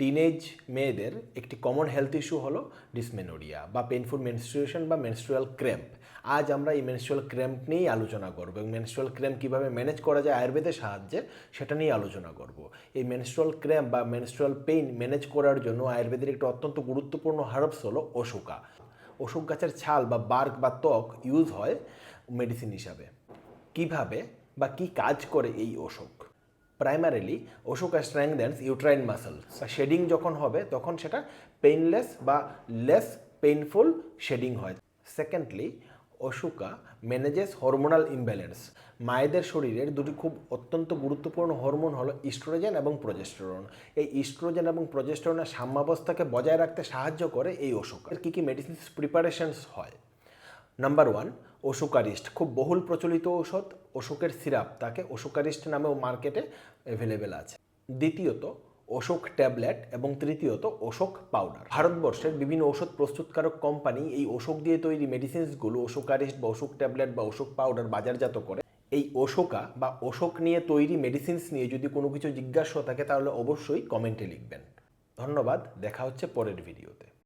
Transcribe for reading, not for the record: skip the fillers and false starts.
Teenage মেয়েদের একটি common health issue হলো ডিসমেনোরিয়া বা পেইনফুল মেনস্ট্রুয়েশন বা মেনস্ট্রুয়াল ক্র্যাম্প। আজ আমরা এই মেনস্ট্রুয়াল ক্র্যাম্প নিয়েই আলোচনা করব এবং মেনস্ট্রুয়াল ক্র্যাম্প কীভাবে ম্যানেজ করা যায় আয়ুর্বেদের সাহায্যে সেটা নিয়ে আলোচনা করব। এই মেনস্ট্রুয়াল ক্র্যাম্প বা মেনস্ট্রুয়াল পেইন ম্যানেজ করার জন্য আয়ুর্বেদের একটি অত্যন্ত গুরুত্বপূর্ণ হার্বস হলো অশোকা। অশোক গাছের ছাল বা বার্ক বা ত্বক ইউজ হয় মেডিসিন হিসাবে। কিভাবে বা কি কাজ করে এই অশোক? Primarily ashoka strengthens uterine muscles. Shedding যখন হবে তখন সেটা পেইনলেস বা লেস পেইনফুল শেডিং হয়। Secondly, ashoka manages hormonal imbalance. মায়েদের শরীরের দুটি খুব অত্যন্ত গুরুত্বপূর্ণ হরমোন হলো ইস্ট্রোজেন এবং প্রজেস্টেরন। এই ইস্ট্রোজেন এবং প্রজেস্টেরনের সাম্যাবস্থাকে বজায় রাখতে সাহায্য করে এই অশোকা। কী কী মেডিসিন প্রিপারেশনস হয়? নাম্বার 1, অশোকারিস্ট। খুব বহুল প্রচলিত ঔষধ। অশোকের সিরাপ, তাকে অশোকারিস্ট নামেও মার্কেটে অ্যাভেলেবেল আছে। দ্বিতীয়ত অশোক ট্যাবলেট এবং তৃতীয়ত অশোক পাউডার। ভারতবর্ষের বিভিন্ন ওষুধ প্রস্তুতকারক কোম্পানি এই অশোক দিয়ে তৈরি মেডিসিনসগুলো অশোকারিস্ট বা অশোক ট্যাবলেট বা অশোক পাউডার বাজারজাত করে। এই অশোকা বা অশোক নিয়ে তৈরি মেডিসিনস নিয়ে যদি কোনো কিছু জিজ্ঞাসা থাকে তাহলে অবশ্যই কমেন্টে লিখবেন। ধন্যবাদ, দেখা হচ্ছে পরের ভিডিওতে।